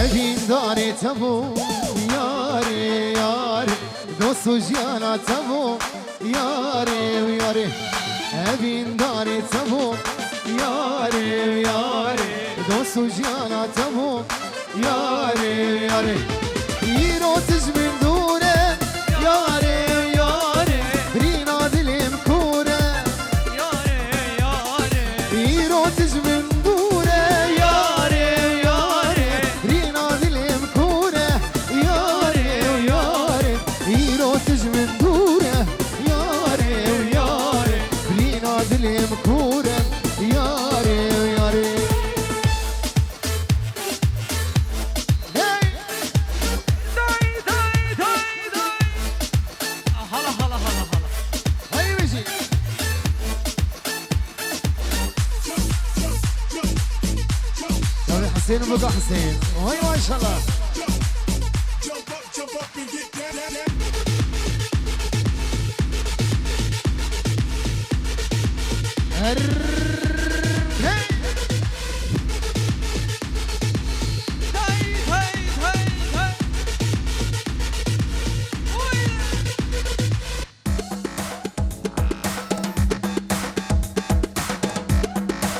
evin dare tabu yare yare dostu jana tabu yare yare evin dare tabu yare yare dostu jana tabu yare yare İrotiz min dure yare yare rina dilim kure Yare yare İrotiz min dure yare yare rina dilim kure yare yare İrotiz min dure yare yare rina dilim kure yare yare Day day day day Hala hala hala hala Hayır müzik. Tabii Hüseyin Buka Hüseyin. Vay maşallah. Jump up and get down. Her hey. Day day day day Oy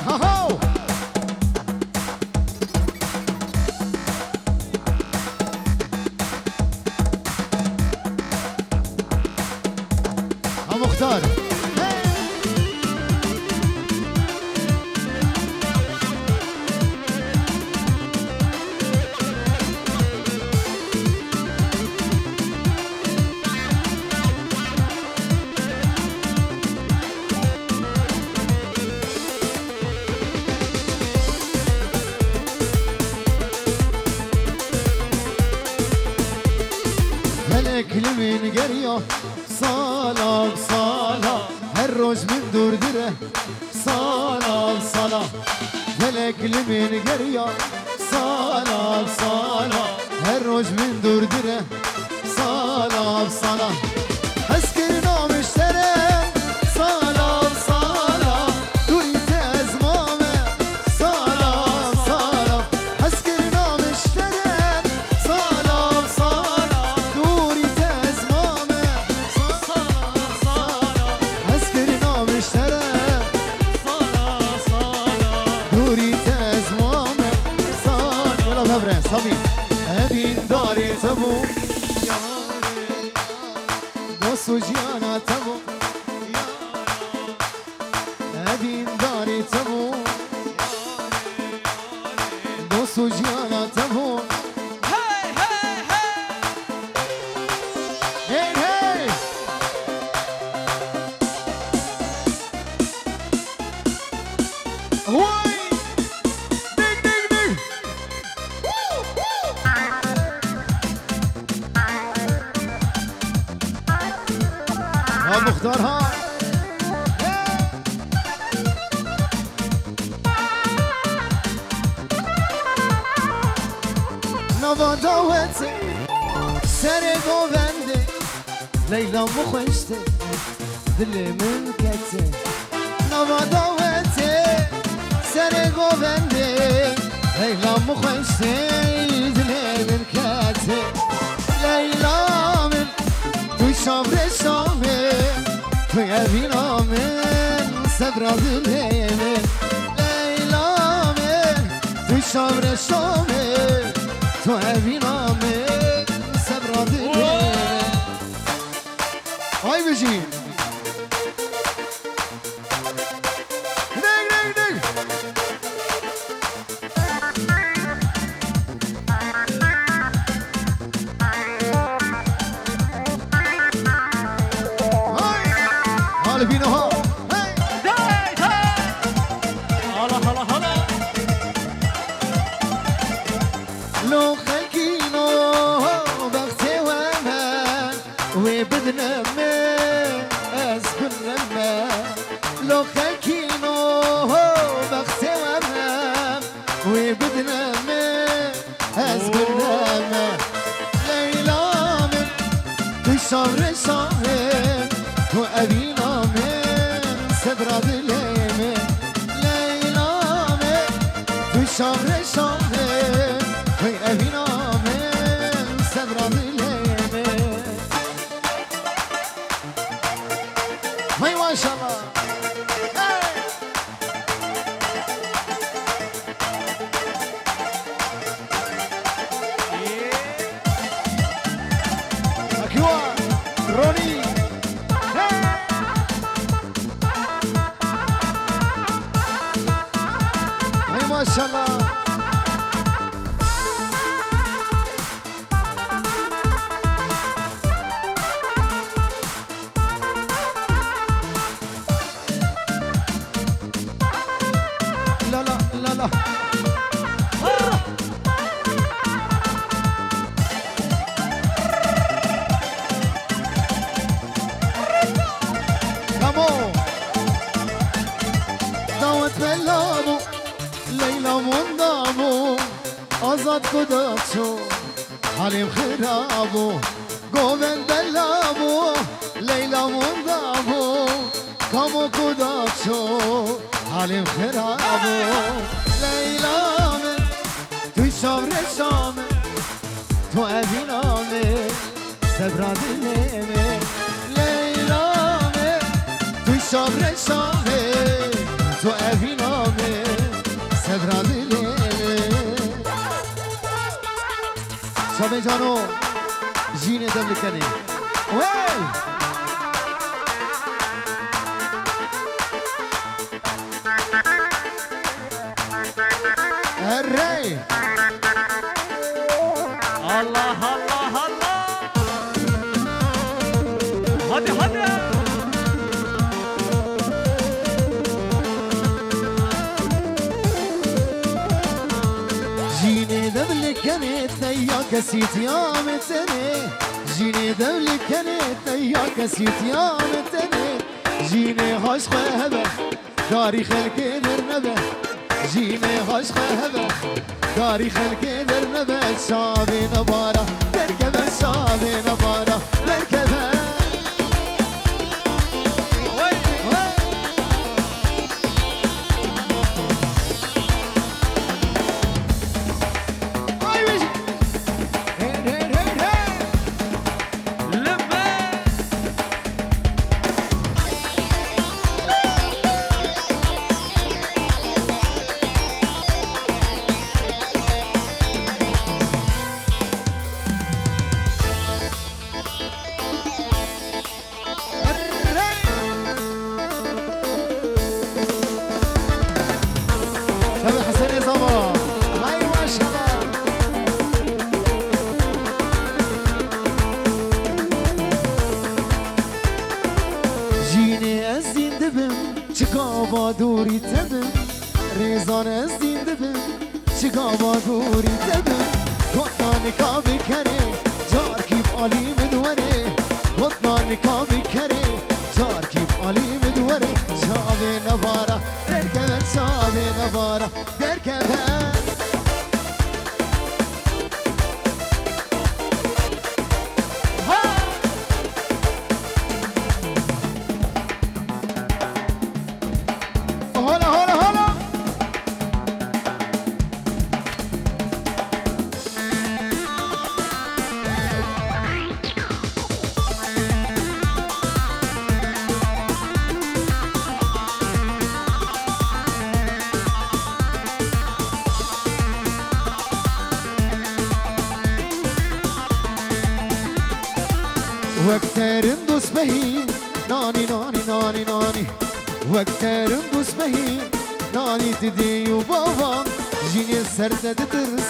Ha ho. Ha Muhtar. Feleklimin geriyor salam salam her roz min durdire salam salam Feleklimin geriyor salam salam her roz min durdire salam salam Eskerin amıştere salam salam Durite ezmame salam salam Eskerin amıştere salam salam Durite ezmame salam salam Eskerin amıştere Sala sala Durite ezmame salam Vela fevre Sami Evin dari tabu Dostu jana tabu Evin dari tabu Dostu jana tabu Hey hey hey Hey hey Vay Ding ding ding Woo woo Ha Muhtar ha Nava daveti Sere govendi Leyla mı خوشته Dilimin keti Nava daveti Sere govendi Leyla mı خوشته Dilimin keti Leylamın Tu şavre şavre Tu evinamın Sebra dilemin Leylamın Tu şavre şavre Tu evinamın Sebra dilemin Ay böceğim Ding ding ding Ay Hadi bino ha Hey Day day Hala hala hala لو خلقينو بختي وما وبدنا ما اسكن لما لو خلقينو بختي وما وبدنا ما اسكن لما ليلى من الشهر شهر وأبينا من سبرة اليمين ليلى من الشهر شهر Hey evina men Sevra dileme Hay maşallah Hey Akiwa Roni Hay maşallah La la la la Vamos دعوت بلابو ليلى مندابو آزاد کداتشو حالیم خرابو گوون بلابو ليلى مندابو کامو کداتشو حالیم خرابو ليلى من توی شامر شامر تو اوینامه سبرا دلمه ليلى من توی شامر شامر تو اوینامه سبرا دلمه شامه جانو جینه دم کنی ویل الري Allah Allah Allah. Hadi hadi. جيني دبل كانت يا كسيت يا متني جيني دبل كانت يا كسيت يا متني جيني عشق هبه داري خلق درنبه جيني عشق هبه داري خلق درنبه شابي نبارة تركبه شابي نبارة تركبه شباب حسين زمان هاي ما شاء الله جيني ازين دبم چکاوا دوری تبم ریزان ازین دبم چکاوا دوری تبم خودنا نکابی کره جار کیف علی مدوره خودنا نکابی کره جار کیف علی مدوره شابه نبارا درکبه شابه نبارا درکبه هلا هلا هلا وقترم دوست بهی نانی نانی نانی نانی وقترم دوست بهی نانی دیدی و بابام جینی سرزد درس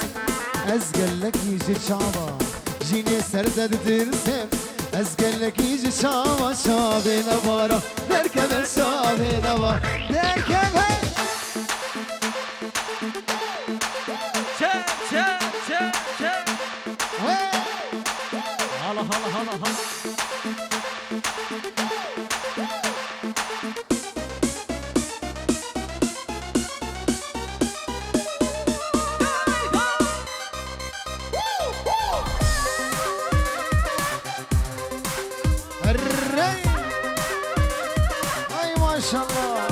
از گلک یجی چاوا جینی سرزد درسم از گلک یجی چاوا شابه نبارا درکبه شابه نبارا درکبه Çek çek çek çek. Hala hala hala hala. الري اي ما شاء الله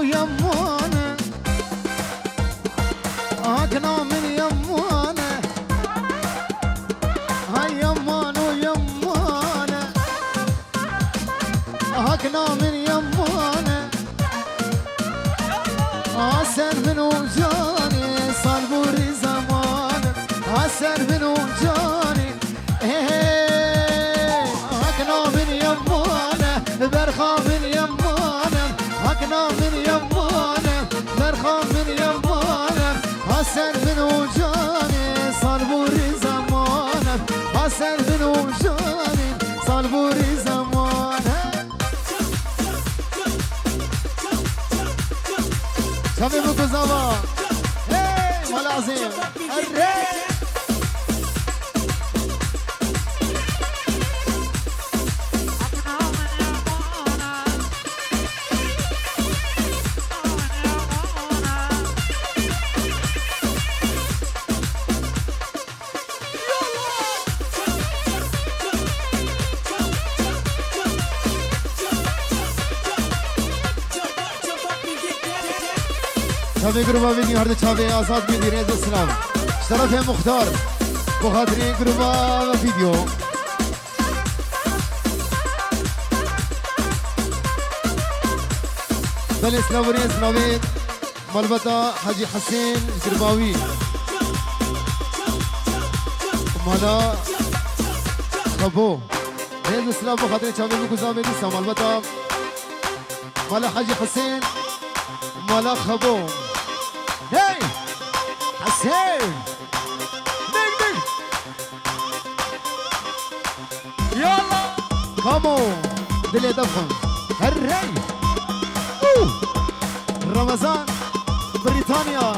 ويمانه هكنا من يمانه هاي يمان ويمانه هكنا من يمانه عسر من وجاني صالبوري زمانه عسر من وجاني هكنا من يمانه برخا من يمانه هكنا من يمانه برخا من يمانه عسر من وجاني صالبوري زمانه عسر من وجاني صالبوري زمانه شبي بكو زمان هي مال عظيم الريح شبي گروبا ویدیو هر دو چاوه آزاد بی دیره از اسلام شرف مختار بخاطری گروبا ویدیو بل اسلاوری اسلاوی مالبتا حاجی حسین جرباوی مالا خبو هند اسلام بخاطری چاوه بگذابه نیسا مالبتا مالا حاجی حسین مالا خبو هی حسين دق دق يلا كامو دلي دفن هري رمضان بريطانيا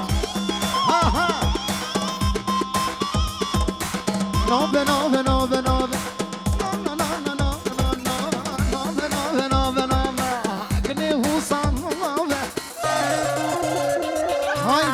ها ها نوبة نوبة نوبة نوبة هاي